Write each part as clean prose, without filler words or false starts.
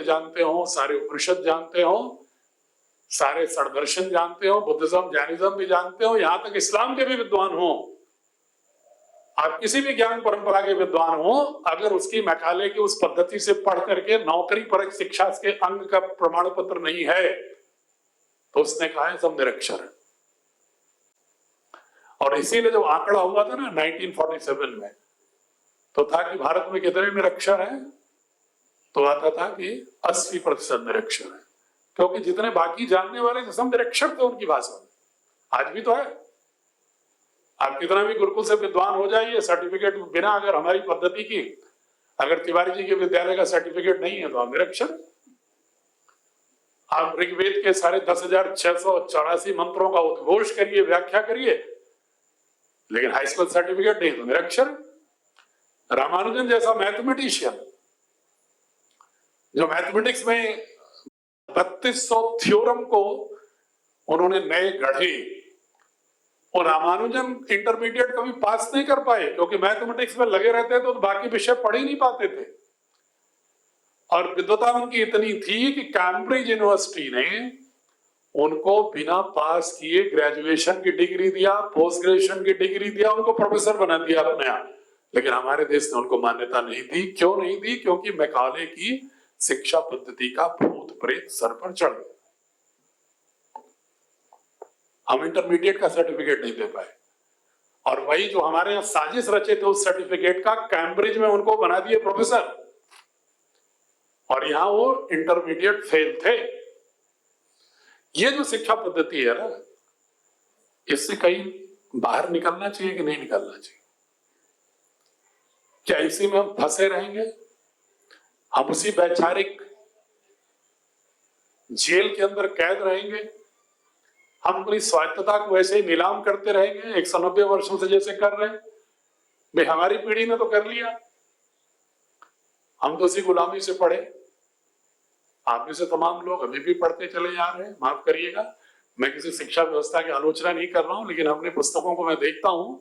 जानते हो, सारे उपनिषद जानते हो, सारे षड्दर्शन जानते हो, बुद्धिज्म जैनिज्म भी जानते हो, यहां तक इस्लाम के भी विद्वान हो, आप किसी भी ज्ञान परंपरा के विद्वान हो, अगर उसकी मैकाले की उस पद्धति से पढ़ करके नौकरी परक शिक्षा के अंग का प्रमाण पत्र नहीं है तो उसने कहा है सब निरक्षर है। और इसीलिए जब आंकड़ा हुआ था ना 1947 में, तो था कि भारत में कितने निरक्षर हैं, तो आता था कि 80% निरक्षर है, क्योंकि जितने बाकी जानने वाले थे सब निरक्षर थे उनकी भाषा में। आज भी तो है, आप कितना भी गुरुकुल से विद्वान हो जाइए, सर्टिफिकेट बिना, अगर हमारी पद्धति की, अगर तिवारी जी के विद्यालय का सर्टिफिकेट नहीं है तो आप निरक्षर। आप ऋग्वेद के सारे 10,684 मंत्रों का उद्घोष करिए, व्याख्या करिए, लेकिन हाई स्कूल सर्टिफिकेट नहीं तो निरक्षर। रामानुजन जैसा मैथमेटिशियन जो मैथमेटिक्स में 3200 थ्योरम को उन्होंने नए गढ़े, और रामानुजन इंटरमीडिएट कभी पास नहीं कर पाए क्योंकि मैथमेटिक्स में लगे रहते तो बाकी विषय पढ़ ही नहीं पाते थे। और विद्वता उनकी इतनी थी कि कैम्ब्रिज यूनिवर्सिटी ने उनको बिना पास किए ग्रेजुएशन की डिग्री दिया, पोस्ट ग्रेजुएशन की डिग्री दिया, उनको प्रोफेसर बना दिया अपने यहाँ। लेकिन हमारे देश ने उनको मान्यता नहीं दी। क्यों नहीं दी? क्योंकि मैकाले की शिक्षा पद्धति का भूत प्रेत सर पर चढ़ गया। हम इंटरमीडिएट का सर्टिफिकेट नहीं दे पाए, और वही जो हमारे यहाँ साजिश रचे थे उस सर्टिफिकेट का, कैम्ब्रिज में उनको बना दिए प्रोफेसर, और यहां वो इंटरमीडिएट फेल थे। ये जो शिक्षा पद्धति है ना, इससे कहीं बाहर निकलना चाहिए कि नहीं निकलना चाहिए? क्या इसी में हम फंसे रहेंगे? हम उसी वैचारिक जेल के अंदर कैद रहेंगे? हम अपनी स्वायत्तता को वैसे ही नीलाम करते रहेंगे 190 वर्षों से जैसे कर रहे हैं? भाई हमारी पीढ़ी ने तो कर लिया, हम तो उसी गुलामी से पढ़े। आप में से तमाम लोग अभी भी पढ़ते चले जा रहे हैं। माफ करिएगा, मैं किसी शिक्षा व्यवस्था की आलोचना नहीं कर रहा हूं, लेकिन अपने पुस्तकों को मैं देखता हूं।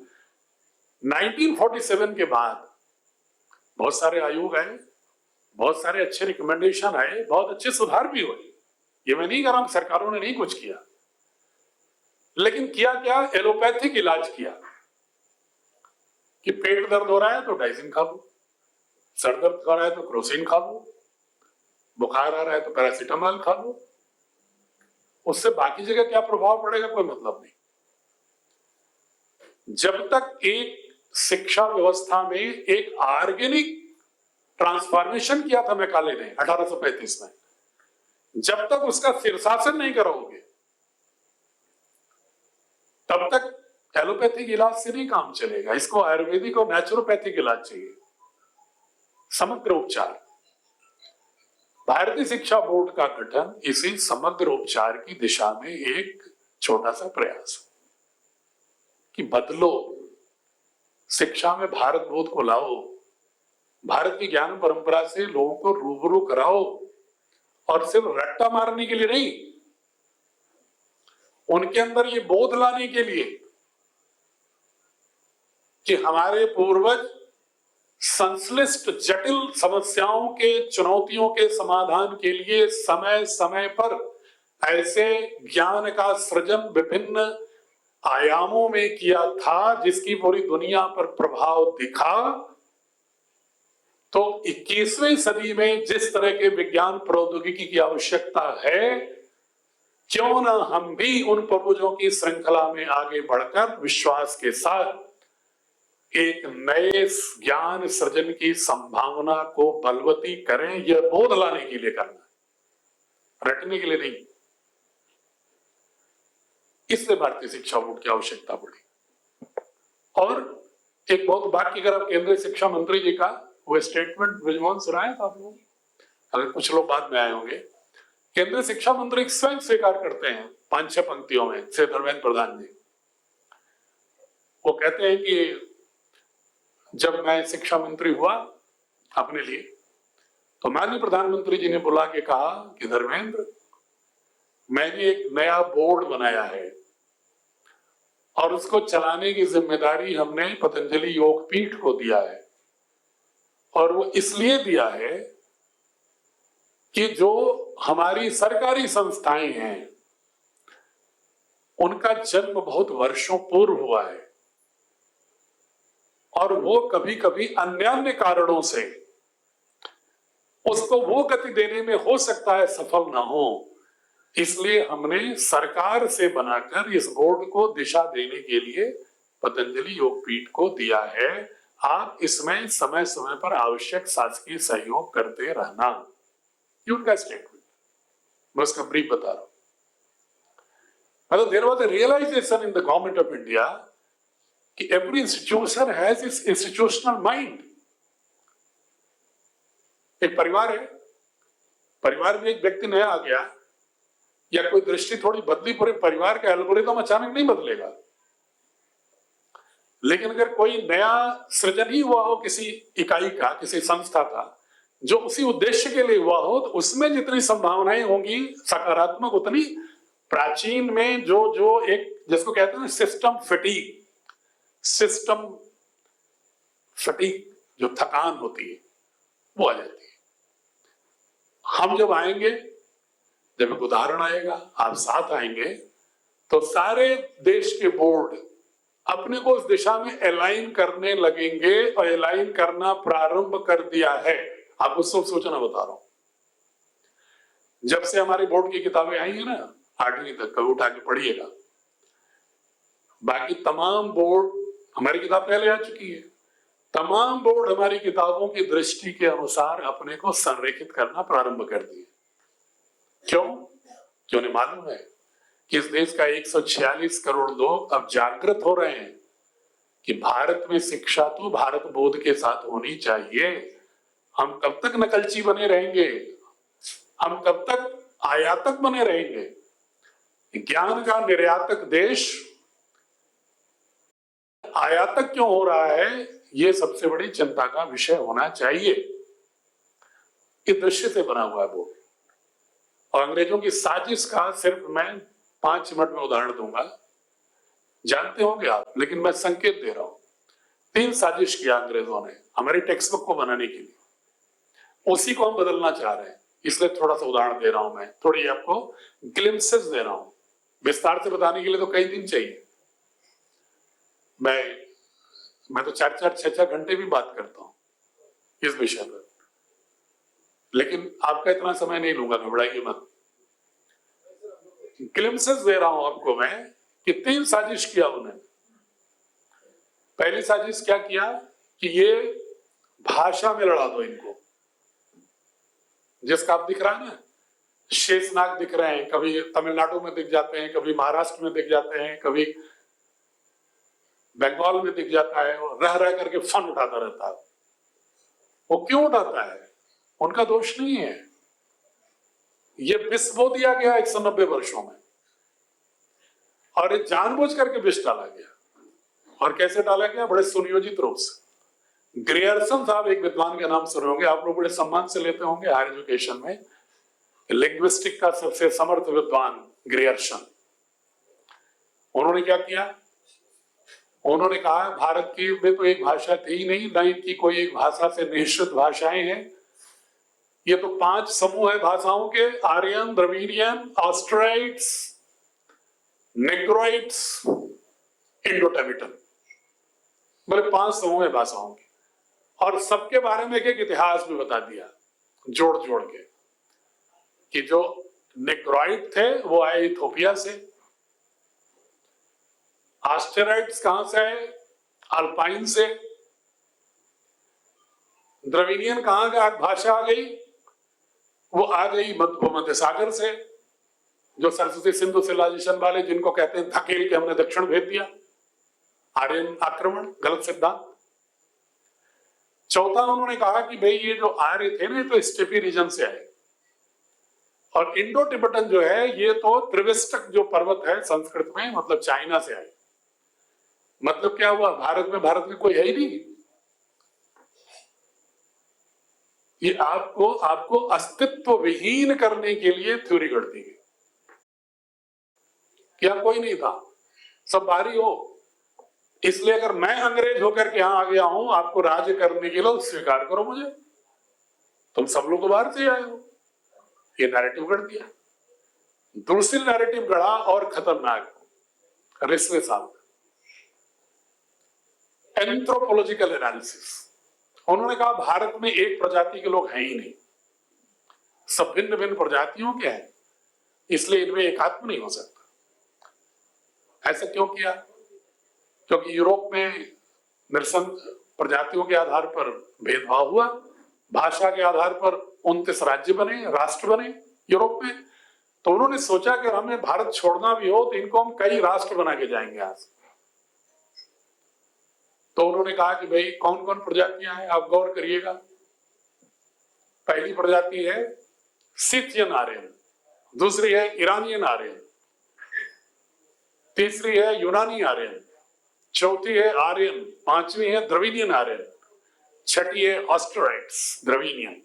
1947 के बाद बहुत सारे आयोग आए, बहुत सारे अच्छे रिकमेंडेशन आए, बहुत अच्छे सुधार भी हुए। ये मैं नहीं कह रहा हूं सरकारों ने नहीं कुछ किया, लेकिन किया क्या? एलोपैथिक इलाज किया कि पेट दर्द हो रहा है तो डाइजिन खा लो, सर दर्द हो रहा है तो क्रोसिन खा लो, बुखार आ रहा है तो पैरासीटामोल खा लो। उससे बाकी जगह क्या प्रभाव पड़ेगा कोई मतलब नहीं। जब तक एक शिक्षा व्यवस्था में एक ऑर्गेनिक ट्रांसफॉर्मेशन किया था मैकाले ने 1835 में, जब तक उसका शीर्षासन नहीं करोगे तब तक एलोपैथिक इलाज से नहीं काम चलेगा। इसको आयुर्वेदिक और नेचुरोपैथिक इलाज चाहिए, समग्र उपचार। भारतीय शिक्षा बोर्ड का गठन इसी समग्र उपचार की दिशा में एक छोटा सा प्रयास कि बदलो, शिक्षा में भारत बोध को लाओ, भारत की ज्ञान परंपरा से लोगों को रूबरू कराओ, और सिर्फ रट्टा मारने के लिए नहीं, उनके अंदर ये बोध लाने के लिए कि हमारे पूर्वज संश्लिष्ट जटिल समस्याओं के, चुनौतियों के समाधान के लिए समय समय पर ऐसे ज्ञान का सृजन विभिन्न आयामों में किया था जिसकी पूरी दुनिया पर प्रभाव दिखा। तो 21वीं सदी में जिस तरह के विज्ञान प्रौद्योगिकी की आवश्यकता है, क्यों ना हम भी उन पूर्वजों की श्रृंखला में आगे बढ़कर विश्वास के साथ एक नए ज्ञान सृजन की संभावना को बलवती करें। यह बोध लाने के लिए करना, रटने के लिए नहीं। इसलिए भारतीय शिक्षा बोर्ड की आवश्यकता पड़ी। और एक बहुत वाक्य अगर आप केंद्रीय शिक्षा मंत्री जी का वो स्टेटमेंट ब्रिजमोहन सुनाया था आप लोग, अगर कुछ लोग बाद में आए होंगे, केंद्रीय शिक्षा मंत्री स्वयं स्वीकार करते हैं 5-6 पंक्तियों में से धर्मेंद्र प्रधान जी। वो कहते हैं कि जब मैं शिक्षा मंत्री हुआ अपने लिए, तो माननीय प्रधानमंत्री जी ने बुला के कहा कि धर्मेंद्र, मैंने एक नया बोर्ड बनाया है और उसको चलाने की जिम्मेदारी हमने पतंजलि योग पीठ को दिया है। और वो इसलिए दिया है कि जो हमारी सरकारी संस्थाएं हैं उनका जन्म बहुत वर्षों पूर्व हुआ है और वो कभी कभी अन्य कारणों से उसको वो गति देने में हो सकता है सफल ना हो। इसलिए हमने सरकार से बनाकर इस बोर्ड को दिशा देने के लिए पतंजलि योगपीठ को दिया है। आप इसमें समय समय पर आवश्यक शासकीय सहयोग करते रहना। ये उनका स्टेटमेंट, मैं उसका ब्रीफ बता रहा हूं। मतलब there was a realization in the government of India कि every institution has its institutional mind. एक परिवार है, परिवार में एक व्यक्ति नया आ गया या कोई दृष्टि थोड़ी बदली, पूरे परिवार का एल्गोरिथम अचानक नहीं बदलेगा। लेकिन अगर कोई नया सृजन ही हुआ हो किसी इकाई का, किसी संस्था का, जो उसी उद्देश्य के लिए हुआ हो, तो उसमें जितनी संभावनाएं होंगी सकारात्मक, उतनी प्राचीन में जो एक जिसको कहते हैं सिस्टम फटीग जो थकान होती है वो आ जाती है। हम जब आएंगे, जब एक उदाहरण आएगा, आप साथ आएंगे, तो सारे देश के बोर्ड अपने को उस दिशा में अलाइन करने लगेंगे और अलाइन करना प्रारंभ कर दिया है। आपको सब सोचना बता रहा हूं। जब से हमारी बोर्ड की किताबें आई है ना 8वीं तक, कभी उठा के पढ़िएगा। बाकी तमाम बोर्ड, हमारी किताब पहले आ चुकी है, तमाम बोर्ड हमारी किताबों की दृष्टि के अनुसार अपने को संरेखित करना प्रारंभ कर दिए। क्यों? क्यों? उन्हें मालूम है कि इस देश का 146 करोड़ लोग अब जागृत हो रहे हैं कि भारत में शिक्षा तो भारत बोध के साथ होनी चाहिए। हम कब तक नकलची बने रहेंगे? हम कब तक आयातक बने रहेंगे? ज्ञान का निर्यातक देश आयातक क्यों हो रहा है? ये सबसे बड़ी चिंता का विषय होना चाहिए। इस दृश्य से बना हुआ है बोर्ड। और अंग्रेजों की साजिश का सिर्फ मैं 5 मिनट में उदाहरण दूंगा, जानते होंगे आप, लेकिन मैं संकेत दे रहा हूं। 3 साजिश किया अंग्रेजों ने हमारी टेक्स्ट बुक को बनाने के लिए, उसी को हम बदलना चाह रहे हैं। इसलिए थोड़ा सा उदाहरण दे रहा हूं मैं, थोड़ी आपको ग्लिम्पसेस दे रहा हूं। विस्तार से बताने के लिए तो कई दिन चाहिए। मैं तो 4-4, 6-6 घंटे भी बात करता हूं इस विषय पर, लेकिन आपका इतना समय नहीं लूंगा, घबराइए मत। ग्लिम्पसेस दे रहा हूं आपको मैं कि 3 साजिश किया उन्होंने। पहली साजिश क्या किया कि ये भाषा में लड़ा दो इनको। जिसका आप दिख रहा है ना, शेषनाग दिख रहे हैं, कभी तमिलनाडु में दिख जाते हैं, कभी महाराष्ट्र में दिख जाते हैं, कभी बंगाल में दिख जाता है, और रह रह करके फन उठाता रहता है। वो क्यों उठाता है? उनका दोष नहीं है। ये विष बो दिया गया 190 वर्षों में, और ये जानबूझ करके विष डाला गया। और कैसे डाला गया? बड़े सुनियोजित रूप से। ग्रियर्सन साहब, एक विद्वान का नाम सुने होंगे आप लोग, बड़े सम्मान से लेते होंगे हायर एजुकेशन में, लिंग्विस्टिक का सबसे समर्थ विद्वान ग्रियर्सन। उन्होंने क्या किया? उन्होंने कहा भारत की में तो एक भाषा थी ही नहीं, ना इनकी कोई एक भाषा से निश्चित भाषाएं हैं। ये तो 5 समूह है भाषाओं के, आर्यन, द्रविडियन, ऑस्ट्राइट्स, नेग्रोइट्स, इंडो-टिबेटन, बोले 5 समूह है भाषाओं के। और सबके बारे में एक इतिहास भी बता दिया जोड़ जोड़ के, कि जो नेग्रोइट थे वो आए इथोपिया से, ऑस्ट्राइट्स कहां से आए? अल्पाइन से। द्रविडियन कहां का भाषा आ गई? वो आ गई मध्य सागर से, जो सरस्वती सिंधु सिविलाइजेशन वाले जिनको कहते हैं धकेल के हमने दक्षिण भेज दिया, आर्यन आक्रमण, गलत सिद्धांत। चौथा उन्होंने कहा कि भाई ये जो आर्य थे ना, तो स्टेपी रीजन से आए, और इंडो टिबेटन जो है ये तो त्रिविष्टक जो पर्वत है संस्कृत में, मतलब चाइना से आए। मतलब क्या हुआ? भारत में कोई है ही नहीं। ये आपको अस्तित्व विहीन करने के लिए थ्योरी गढ़ती है। क्या कोई नहीं था, सब बाहरी हो। इसलिए अगर मैं अंग्रेज होकर के यहां आ गया हूं आपको राज्य करने के लिए, स्वीकार करो मुझे। तुम सब लोग तो बाहर से आए हो। ये नैरेटिव गढ़ दिया। दूसरी नैरेटिव गढ़ा और खतरनाक, रिस्ले साहब, एंथ्रोपोलॉजिकल एनालिसिस। उन्होंने कहा भारत में एक प्रजाति के लोग हैं ही नहीं, सब भिन्न भिन्न प्रजातियों के हैं, इसलिए इनमें एकात्म नहीं हो सकता। ऐसा क्यों किया? क्योंकि यूरोप में निरसन प्रजातियों के आधार पर भेदभाव हुआ, भाषा के आधार पर 29 राज्य बने, राष्ट्र बने यूरोप में। तो उन्होंने सोचा कि हमें भारत छोड़ना भी हो तो इनको हम कई राष्ट्र बना के जाएंगे आज। तो उन्होंने कहा कि भाई कौन कौन प्रजातियां हैं, आप गौर करिएगा। पहली प्रजाति है सिथियन आर्यन, दूसरी है ईरानियन आर्यन, तीसरी है यूनानी आर्यन, चौथी है आर्यन, पांचवी है द्रविडियन आर्यन, छठी है ऑस्ट्रोराइट्स द्रविडियन,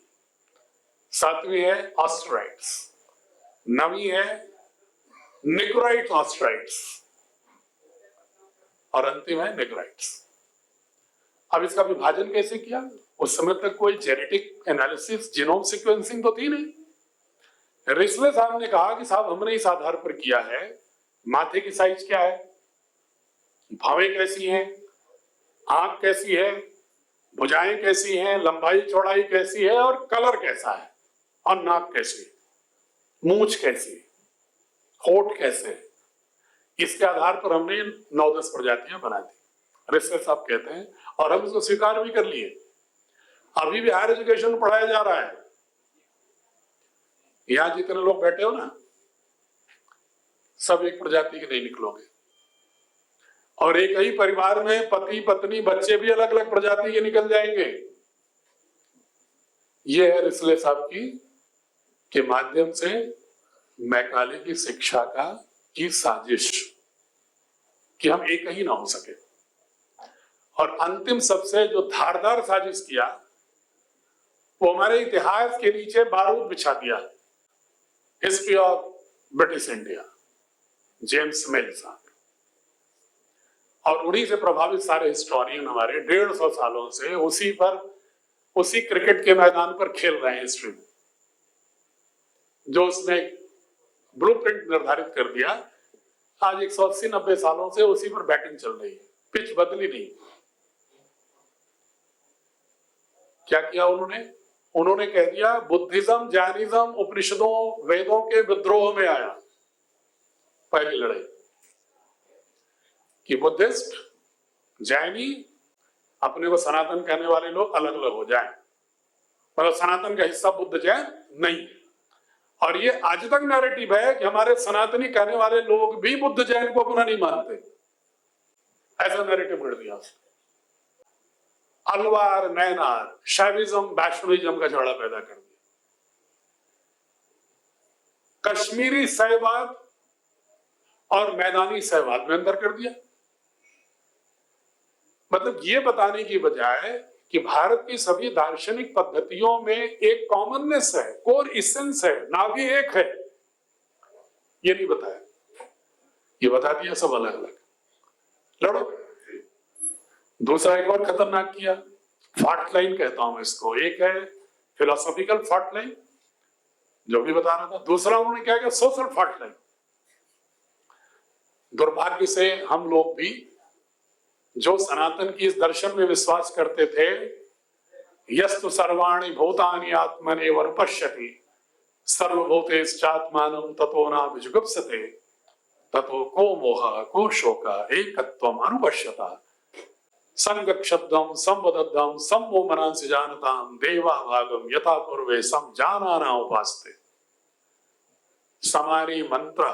सातवीं है ऑस्ट्रोराइट्स, नवीं है निग्राइट ऑस्ट्रोराइट्स और अंतिम है निग्राइट्स। अब इसका विभाजन कैसे किया? उस समय तक कोई जेनेटिक एनालिसिस, जीनोम सीक्वेंसिंग तो थी नहीं। रिस्ले साहब ने कहा कि साहब हमने इस आधार पर किया है, माथे की साइज क्या है, भौहें कैसी हैं, आंख कैसी है, भुजाएं कैसी हैं, लंबाई चौड़ाई कैसी है और कलर कैसा है, और नाक कैसी, मूंछ कैसी, होठ कैसे, इसके आधार पर हमने 9-10 प्रजातियां बना दी। रिस्ले साहब कहते हैं, और हम इसको स्वीकार भी कर लिए। अभी भी हायर एजुकेशन में पढ़ाया जा रहा है। यहां जितने लोग बैठे हो ना, सब एक प्रजाति के नहीं निकलोगे, और एक ही परिवार में पति पत्नी बच्चे भी अलग अलग प्रजाति के निकल जाएंगे। यह है रिस्ले साहब के माध्यम से मैकाले की शिक्षा की साजिश कि हम एक ही ना हो सके। और अंतिम सबसे जो धारदार साजिश किया, वो हमारे इतिहास के नीचे बारूद बिछा दिया। History of British India, James मिल साहब, और उन्हीं से प्रभावित सारे हिस्टोरियन हमारे 150 सालों से उसी क्रिकेट के मैदान पर खेल रहे हैं हिस्ट्री में, जो उसने ब्लूप्रिंट निर्धारित कर दिया। आज 180-90 सालों से उसी पर बैटिंग चल रही है, पिच बदली नहीं। क्या किया उन्होंने कह दिया बुद्धिज्म, जैनिज्म उपनिषदों वेदों के विद्रोह में आया। पहली लड़ाई कि बुद्धिस्ट, जैनी, अपने को सनातन कहने वाले लोग अलग अलग हो जाएं, मतलब सनातन का हिस्सा बुद्ध जैन नहीं। और ये आज तक नैरेटिव है कि हमारे सनातनी कहने वाले लोग भी बुद्ध जैन को अपना नहीं मानते। ऐसा नैरेटिव गढ़ दिया। अलवार नैनार, शैविज्म वैष्णविज्म का झगड़ा पैदा कर दिया। कश्मीरी शैववाद और मैदानी शैववाद में अंतर कर दिया। मतलब ये बताने की बजाय कि भारत की सभी दार्शनिक पद्धतियों में एक कॉमननेस है, कोर इसेंस है, नाभि एक है, ये नहीं बताया। ये बता दिया सब अलग अलग लड़ो। दूसरा एक और खतरनाक किया, फॉल्ट लाइन कहता हूं इसको। एक है फिलोसॉफिकल फॉल्ट लाइन, जो भी बता रहा था। दूसरा उन्होंने क्या किया, सोशल फॉल्ट लाइन। दुर्भाग्य से हम लोग भी जो सनातन की इस दर्शन में विश्वास करते थे, यस्तु सर्वाणि भूतानि आत्मनेव पश्यति सर्वभूतेश्चात्मानं ततो न विजुगुप्सते ततो को मोह को शोक एकत्वम अनुपश्यता संगक्षब्दम संवदद्धम सम्मो मनांसि जानताम देवा भागम यथा पूर्वे समजानाना उपास्ते समानी मंत्र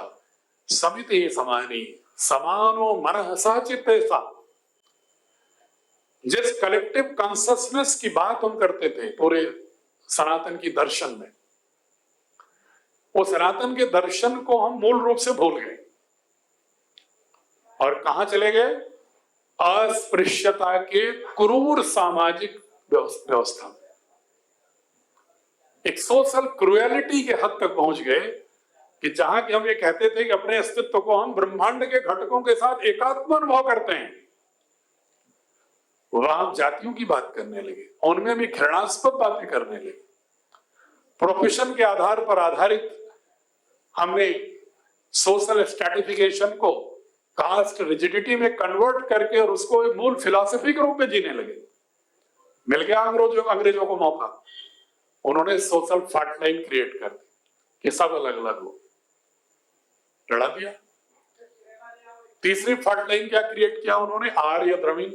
समिति समानी समानो मनः सहचित्ते सा। जिस कलेक्टिव कॉन्शसनेस की बात हम करते थे पूरे सनातन की दर्शन में, वो सनातन के दर्शन को हम मूल रूप से भूल गए और कहां चले गए, अस्पृश्यता के क्रूर सामाजिक व्यवस्था में, एक सोशल क्रुएलिटी के हद तक पहुंच गए कि जहां कि हम ये कहते थे कि अपने अस्तित्व को हम ब्रह्मांड के घटकों के साथ एकात्म अनुभव करते हैं, वहां हम जातियों की बात करने लगे, उनमें भी घृणास्पद बातें करने लगे। प्रोफेशन के आधार पर आधारित हमने सोशल स्ट्रैटिफिकेशन को कास्ट रिजिडिटी में कन्वर्ट करके और उसको एक मूल फिलॉसफी के रूप में जीने लगे। मिल गया अंग्रेजों को मौका, उन्होंने सोशल फॉल्ट लाइन क्रिएट कर दी कि सब अलग अलग हो, लड़ा दिया। तीसरी फॉल्ट लाइन क्या क्रिएट किया उन्होंने, आर्य द्रविड़,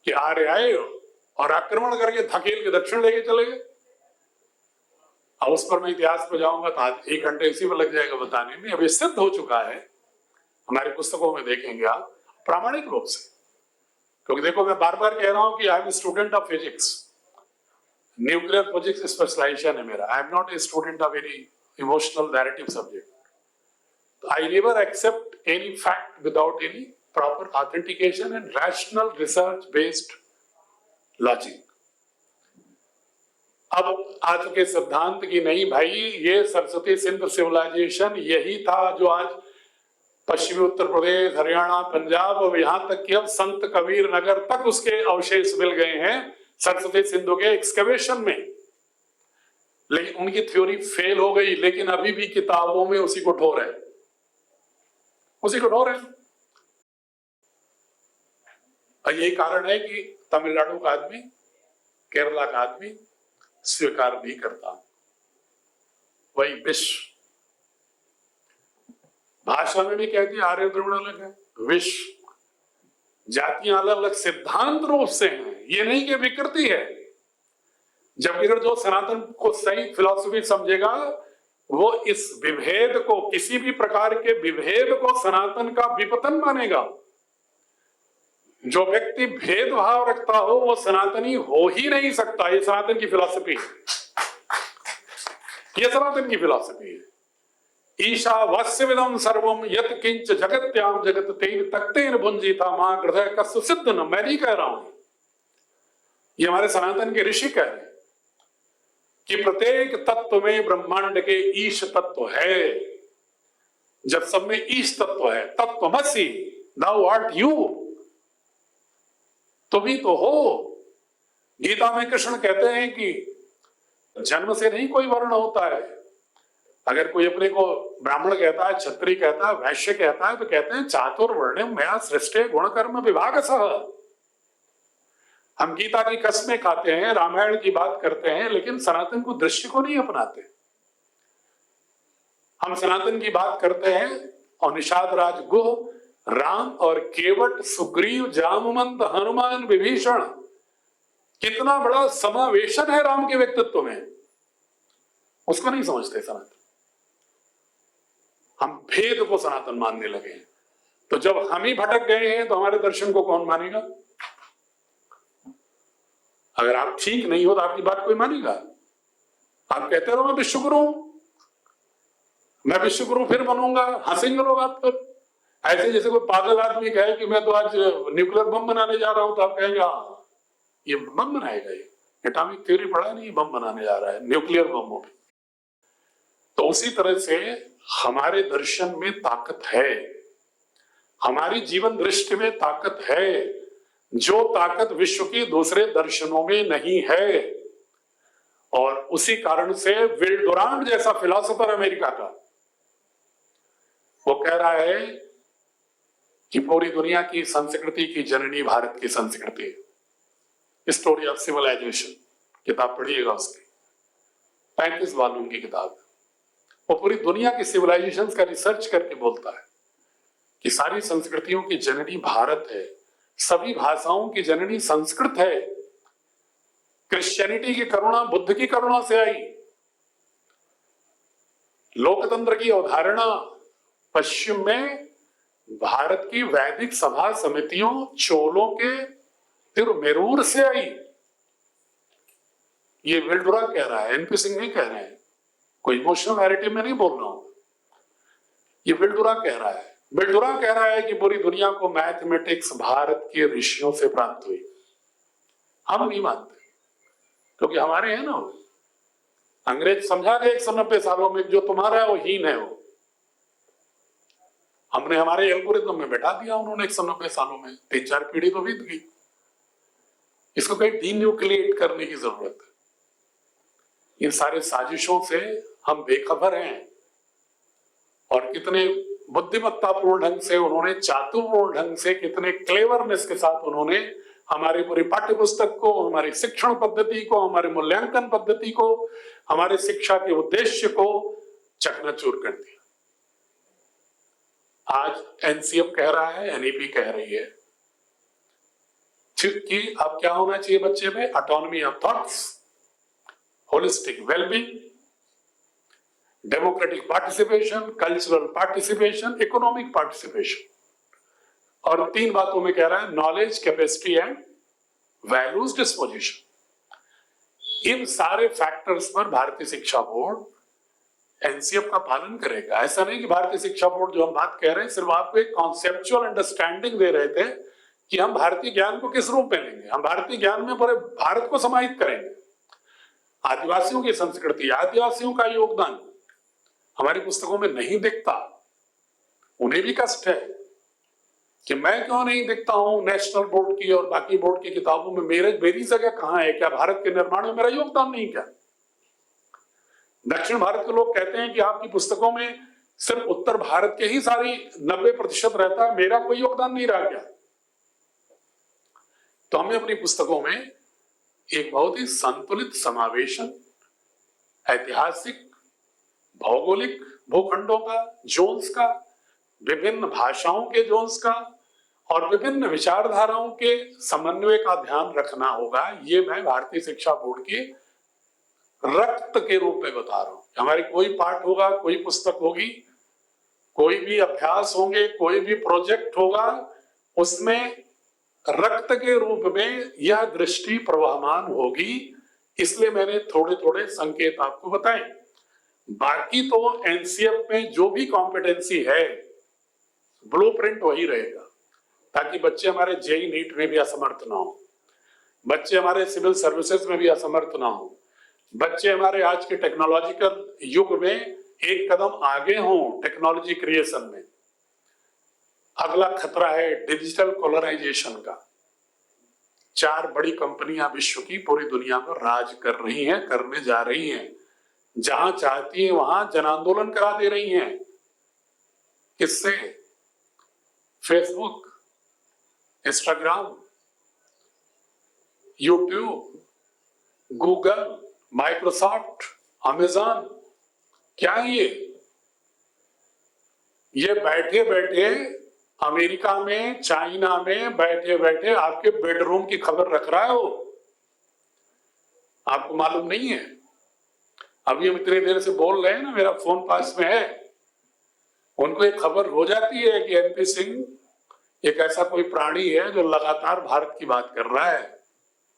कि आर्य आए और आक्रमण करके धकेल के दक्षिण लेके चले गए। अब उस पर मैं इतिहास पर जाऊंगा तो आज 1 घंटे इसी पर लग जाएगा बताने में। अब सिद्ध हो चुका है, हमारी पुस्तकों में देखेंगे आप प्रामाणिक रूप से। क्योंकि देखो मैं बार बार कह रहा हूं कि I am student of physics, nuclear physics specialization है मेरा। I am not a student of very emotional narrative subject. I never accept any fact without any proper authentication and rational research based logic. अब आ चुके सिद्धांत की नहीं भाई, ये सरस्वती सिंध सिविलाइजेशन यही था जो आज पश्चिमी उत्तर प्रदेश, हरियाणा, पंजाब और यहां तक कि अब संत कबीर नगर तक उसके अवशेष मिल गए हैं सरस्वती सिंधु के एक्सकवेशन में। लेकिन उनकी थ्योरी फेल हो गई, लेकिन अभी भी किताबों में उसी को ढो रहे, उसी को ढो रहे। और यही कारण है कि तमिलनाडु का आदमी, केरला का आदमी स्वीकार नहीं करता। वही विश्व भाषा में भी कहती है आर्य द्रविड़ अलग है, विश्व जातियां अलग अलग सिद्धांत रूप से हैं, ये नहीं कि विकृति है। जबकि अगर जो सनातन को सही फिलॉसफी समझेगा वो इस विभेद को, किसी भी प्रकार के विभेद को सनातन का विपतन मानेगा। जो व्यक्ति भेदभाव रखता हो वो सनातनी हो ही नहीं सकता। ये सनातन की फिलॉसफी है, ये सनातन की फिलॉसफी है। ईशावास्यविदं सर्वम यत किंच जगत्याम जगत तेन तक्तेन भुंजीता मां हृदय कस्य सिद्ध न। मैं नहीं कह रहा हूं, ये हमारे सनातन के ऋषि कह रहे हैं कि प्रत्येक तत्व में ब्रह्मांड के ईश तत्व है। जब सब में ईश तत्व है, तत्वमसि thou art you, तुम ही तो हो। गीता में कृष्ण कहते हैं कि जन्म से नहीं कोई वर्ण होता है। अगर कोई अपने को ब्राह्मण कहता है, क्षत्रिय कहता है, वैश्य कहता है, तो कहते हैं चातुर्वर्ण्यम मया सृष्टे गुण कर्म विभागसः। हम गीता की कसमें खाते हैं, रामायण की बात करते हैं, लेकिन सनातन को दृष्टि को नहीं अपनाते। हम सनातन की बात करते हैं और निषाद राज गुह, राम और केवट, सुग्रीव, जामवंत, हनुमान, विभीषण, कितना बड़ा समावेशन है राम के व्यक्तित्व में, उसको नहीं समझते सनातन। हम भेद को सनातन मानने लगे हैं। तो जब हम ही भटक गए हैं तो हमारे दर्शन को कौन मानेगा? अगर आप ठीक नहीं हो तो आपकी बात कोई मानेगा? आप कहते रहो मैं विश्वगुरु हूं, मैं विश्वगुरु फिर बनूंगा, हंसेंगे लोग आप पर। ऐसे जैसे कोई पागल आदमी कहे कि मैं तो आज न्यूक्लियर बम बनाने जा रहा हूं, तो आप कहेंगे हाँ ये बम बनाएगा, ये एटॉमिक थ्योरी पढ़ा नहीं, बम बनाने जा रहा है, न्यूक्लियर बम भी। तो उसी तरह से हमारे दर्शन में ताकत है, हमारी जीवन दृष्टि में ताकत है, जो ताकत विश्व की दूसरे दर्शनों में नहीं है। और उसी कारण से विल डुरांट जैसा फिलॉसफर अमेरिका का, वो कह रहा है कि पूरी दुनिया की संस्कृति की जननी भारत की संस्कृति है। स्टोरी ऑफ सिविलाइजेशन किताब पढ़िएगा, उसकी 35 वॉल्यूम की किताब। वो पूरी दुनिया की सिविलाइजेशंस का रिसर्च करके बोलता है कि सारी संस्कृतियों की जननी भारत है, सभी भाषाओं की जननी संस्कृत है। क्रिश्चियनिटी की करुणा बुद्ध की करुणा से आई। लोकतंत्र की अवधारणा पश्चिम में भारत की वैदिक सभा समितियों, चोलों के तिरुमेरूर से आई। ये विल्डुरा कह रहा है, एनपी सिंह नहीं कह रहे हैं, कोई इमोशनल नैरेटिव में नहीं बोल रहा हूं। ये विल्डुरा कह रहा है। विल्डुरा कह रहा है कि पूरी दुनिया को मैथमेटिक्स भारत के ऋषियों से प्राप्त हुई। हम नहीं मानते क्योंकि हमारे हैं ना, अंग्रेज समझा गए 190 सालों में जो तुम्हारा है वो हीन है। वो हमने हमारे एल्गोरिथम में बैठा दिया उन्होंने 190 सालों में, 3-4 पीढ़ी तो बीत गई। इसको कहीं डीन्यूक्लिएट करने की जरूरत है। इन सारे साजिशों से हम बेखबर हैं और कितने बुद्धिमत्तापूर्ण ढंग से उन्होंने, चातुर्पूर्ण ढंग से, कितने क्लेवरनेस के साथ उन्होंने हमारी पूरी पाठ्य पुस्तक को, हमारी शिक्षण पद्धति को, हमारे मूल्यांकन पद्धति को, हमारे शिक्षा के उद्देश्य को चकनाचूर कर दिया। आज एनसीएफ कह रहा है, एनईपी कह रही है कि अब क्या होना चाहिए बच्चे में, autonomy of thoughts, holistic wellbeing, democratic participation, cultural participation, economic participation, और 3 बातों में कह रहा है knowledge, capacity and values disposition. इन सारे फैक्टर्स पर भारतीय शिक्षा बोर्ड एनसीएफ का पालन करेगा। ऐसा नहीं कि भारतीय शिक्षा बोर्ड जो हम बात कह रहे हैं सिर्फ आपको एक कॉन्सेप्चुअल अंडरस्टैंडिंग दे रहे थे कि हम भारतीय ज्ञान को किस रूप में लेंगे, हम भारतीय ज्ञान में पूरे भारत को समाहित करेंगे। आदिवासियों की संस्कृति, आदिवासियों का योगदान हमारी पुस्तकों में नहीं दिखता। उन्हें भी कष्ट है कि मैं क्यों नहीं दिखता हूं नेशनल बोर्ड की और बाकी बोर्ड की किताबों में, मेरी जगह कहां है, क्या भारत के निर्माण में मेरा योगदान नहीं? क्या दक्षिण भारत के लोग कहते हैं कि आपकी पुस्तकों में सिर्फ उत्तर भारत के ही सारी 90% रहता है, मेरा कोई योगदान नहीं रहा क्या? तो हमें अपनी पुस्तकों में एक बहुत ही संतुलित समावेशन, ऐतिहासिक, भौगोलिक भूखंडों का, जोन्स का, विभिन्न भाषाओं के जोन्स का और विभिन्न विचारधाराओं के समन्वय का ध्यान रखना होगा। ये मैं भारतीय शिक्षा बोर्ड की रक्त के रूप में बता रहा हूं। हमारी कोई पाठ होगा, कोई पुस्तक होगी, कोई भी अभ्यास होंगे, कोई भी प्रोजेक्ट होगा, उसमें रक्त के रूप में यह दृष्टि प्रवाहमान होगी। इसलिए मैंने थोड़े थोड़े संकेत आपको बताए। बाकी तो एनसीएफ में जो भी कॉम्पिटेंसी है ब्लूप्रिंट वही रहेगा, ताकि बच्चे हमारे जेई नीट में भी असमर्थ ना हो, बच्चे हमारे सिविल सर्विसेज में भी असमर्थ ना हो, बच्चे हमारे आज के टेक्नोलॉजिकल युग में एक कदम आगे हों टेक्नोलॉजी क्रिएशन में। अगला खतरा है डिजिटल कोलराइजेशन का। 4 बड़ी कंपनियां विश्व की पूरी दुनिया पर राज कर रही हैं, करने जा रही हैं, जहां चाहती है वहां जन आंदोलन करा दे रही हैं। किससे? Facebook, Instagram, YouTube, Google, Microsoft, Amazon. क्या है ये बैठे बैठे अमेरिका में, चाइना में बैठे बैठे आपके बेडरूम की खबर रख रहा है वो, आपको मालूम नहीं है। अभी हम इतनी देर से बोल रहे हैं ना, मेरा फोन पास में है, उनको एक खबर हो जाती है कि एनपी सिंह एक ऐसा कोई प्राणी है जो लगातार भारत की बात कर रहा है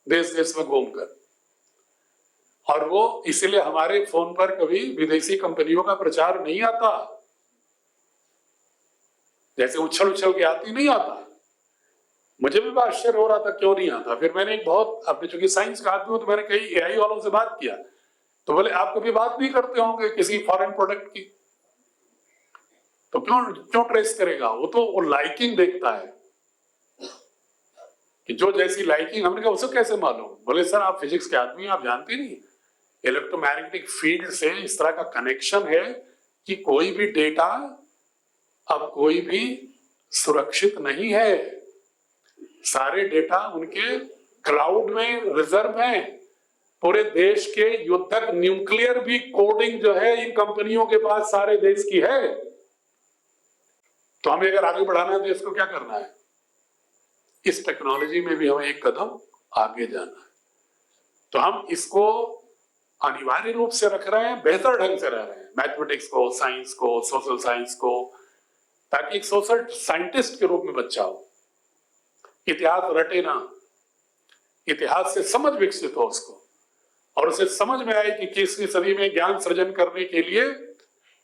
देश देश में घूमकर, और वो इसलिए हमारे फोन पर कभी विदेशी कंपनियों का प्रचार नहीं आता, जैसे उछल उछल के आती नहीं आता। मुझे भी आश्चर्य हो रहा था क्यों नहीं आता। फिर मैंने एक बहुत, अपने चूंकि साइंस का आदमी हूं तो मैंने कई एआई वालों से बात किया, तो बोले आप कभी बात नहीं करते होंगे किसी फॉरेन प्रोडक्ट की, तो क्यों ट्रेस करेगा? वो तो वो लाइकिंग देखता है कि जो जैसी लाइकिंग। हमने कहा उसे कैसे मालूम? बोले सर आप फिजिक्स के आदमी, आप जानते नहीं, इलेक्ट्रोमैग्नेटिक फील्ड से इस तरह का कनेक्शन है कि कोई भी डेटा अब कोई भी सुरक्षित नहीं है। सारे डेटा उनके क्लाउड में रिजर्व हैं। पूरे देश के युद्धक न्यूक्लियर भी कोडिंग जो है इन कंपनियों के पास सारे देश की है। तो हमें अगर आगे बढ़ाना है देश को, क्या करना है? इस टेक्नोलॉजी में भी हमें एक कदम आगे जाना है। तो हम इसको अनिवार्य रूप से रख रहे हैं, बेहतर ढंग से रह रहे हैं, मैथमेटिक्स को, साइंस को, सोशल साइंस को, ताकि एक सोशल साइंटिस्ट के रूप में बच्चा हो, इतिहास रटे ना, इतिहास से समझ विकसित हो उसको, और उसे समझ में आए कि 21वीं सदी में ज्ञान सृजन करने के लिए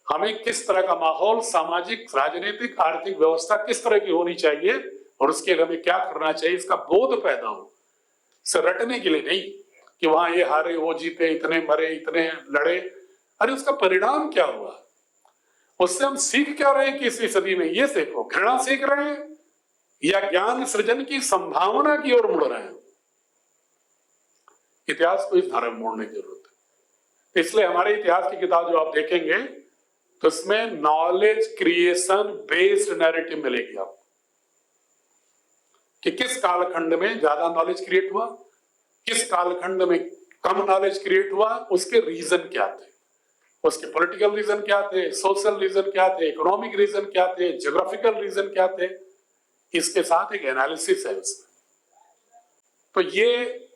हमें किस तरह का माहौल, सामाजिक, राजनीतिक, आर्थिक व्यवस्था किस तरह की होनी चाहिए और उसके लिए हमें क्या करना चाहिए, इसका बोध पैदा हो। सिर्फ रटने के लिए नहीं कि वहां ये हारे, वो जीते, इतने मरे, इतने लड़े। अरे उसका परिणाम क्या हुआ? उससे हम सीख क्या रहे हैं 21वीं सदी में? ये सीखो, घृणा सीख रहे हैं या ज्ञान सृजन की संभावना की ओर मुड़ रहे हैं? इतिहास को इस धारा में मोड़ने की जरूरत है। इसलिए हमारे इतिहास की किताब जो आप देखेंगे तो इसमें नॉलेज क्रिएशन बेस्ड नैरेटिव मिलेगी आपको, कि किस कालखंड में ज्यादा नॉलेज क्रिएट हुआ, किस कालखंड में कम नॉलेज क्रिएट हुआ, उसके रीजन क्या थे, उसके पॉलिटिकल रीजन क्या थे, सोशल रीजन क्या थे, इकोनॉमिक रीजन क्या थे, ज्योग्राफिकल रीजन क्या थे। इसके साथ एक एनालिसिस है उसमें। तो ये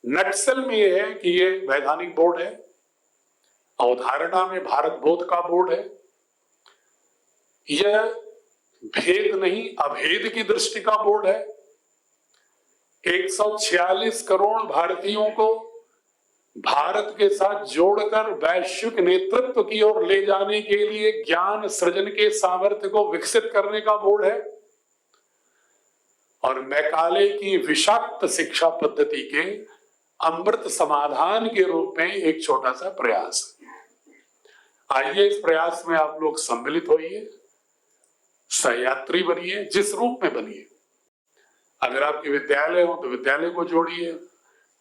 नक्सल में ये है कि ये वैधानिक बोर्ड है, अवधारणा में भारत बोध का बोर्ड है, यह भेद नहीं अभेद की दृष्टि का बोर्ड है। 146 करोड़ भारतीयों को भारत के साथ जोड़कर वैश्विक नेतृत्व की ओर ले जाने के लिए ज्ञान सृजन के सामर्थ्य को विकसित करने का बोर्ड है, और मैकाले की विषाक्त शिक्षा पद्धति के अमृत समाधान के रूप में एक छोटा सा प्रयास। आइए इस प्रयास में आप लोग सम्मिलित होइए, सहयात्री बनिए, जिस रूप में बनिए। अगर आपके विद्यालय हो तो विद्यालय को जोड़िए,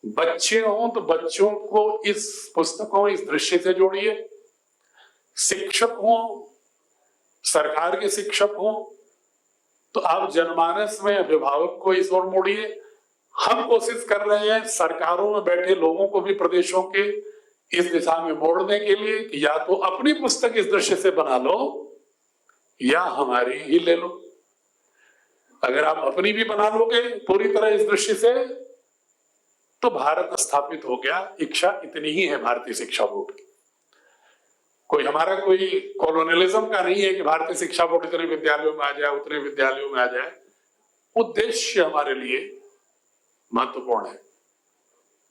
बच्चे हो तो बच्चों को इस पुस्तकों इस दृश्य से जोड़िए, शिक्षक हो, सरकार के शिक्षक हो तो आप जनमानस में अभिभावक को इस ओर मोड़िए। हम कोशिश कर रहे हैं सरकारों में बैठे लोगों को भी प्रदेशों के इस दिशा में मोड़ने के लिए कि या तो अपनी पुस्तक इस दृश्य से बना लो या हमारी ही ले लो। अगर आप अपनी भी बना लोगे पूरी तरह इस दृश्य से तो भारत स्थापित हो गया। इच्छा इतनी ही है भारतीय शिक्षा बोर्ड की। कोई हमारा कोई कॉलोनियलिज्म का नहीं है कि भारतीय शिक्षा बोर्ड इतने विद्यालयों में आ जाए उतने विद्यालयों में आ जाए। उद्देश्य हमारे लिए महत्वपूर्ण है।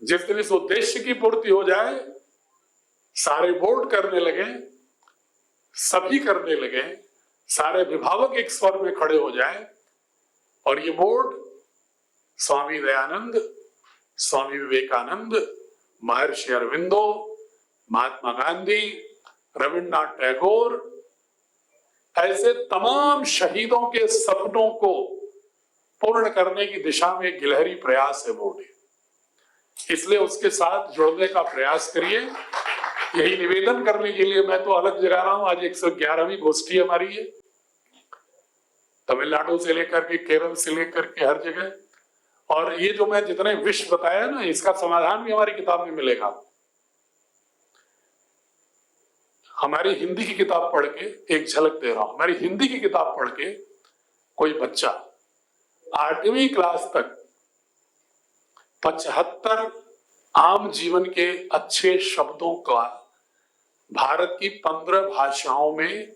जिस दिन इस उद्देश्य की पूर्ति हो जाए, सारे बोर्ड करने लगे, सभी करने लगे, सारे अभिभावक एक स्वर में खड़े हो जाए और ये बोर्ड स्वामी दयानंद, स्वामी विवेकानंद, महर्षि अरविंदो, महात्मा गांधी, रविन्द्रनाथ टैगोर ऐसे तमाम शहीदों के सपनों को पूर्ण करने की दिशा में एक गिलहरी प्रयास है बोर्ड। इसलिए उसके साथ जुड़ने का प्रयास करिए। यही निवेदन करने के लिए मैं तो अलग जगा रहा हूं। आज 111वीं गोष्ठी हमारी है, तमिलनाडु से लेकर के केरल से लेकर के हर जगह। और ये जो मैं जितने विषय बताया ना, इसका समाधान भी हमारी किताब में मिलेगा। हमारी हिंदी की किताब पढ़ के एक झलक दे रहा हूं। हमारी हिंदी की किताब पढ़ के कोई बच्चा 8वीं क्लास तक 75 आम जीवन के अच्छे शब्दों का भारत की 15 भाषाओं में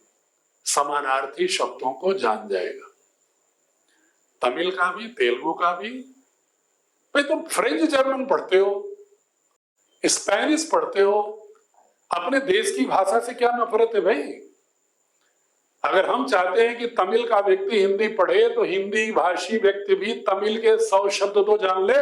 समानार्थी शब्दों को जान जाएगा। तमिल का भी, तेलुगु का भी। भाई तुम फ्रेंच जर्मन पढ़ते हो, स्पेनिश पढ़ते हो, अपने देश की भाषा से क्या नफरत है भाई? अगर हम चाहते हैं कि तमिल का व्यक्ति हिंदी पढ़े तो हिंदी भाषी व्यक्ति भी तमिल के 100 शब्द तो जान ले।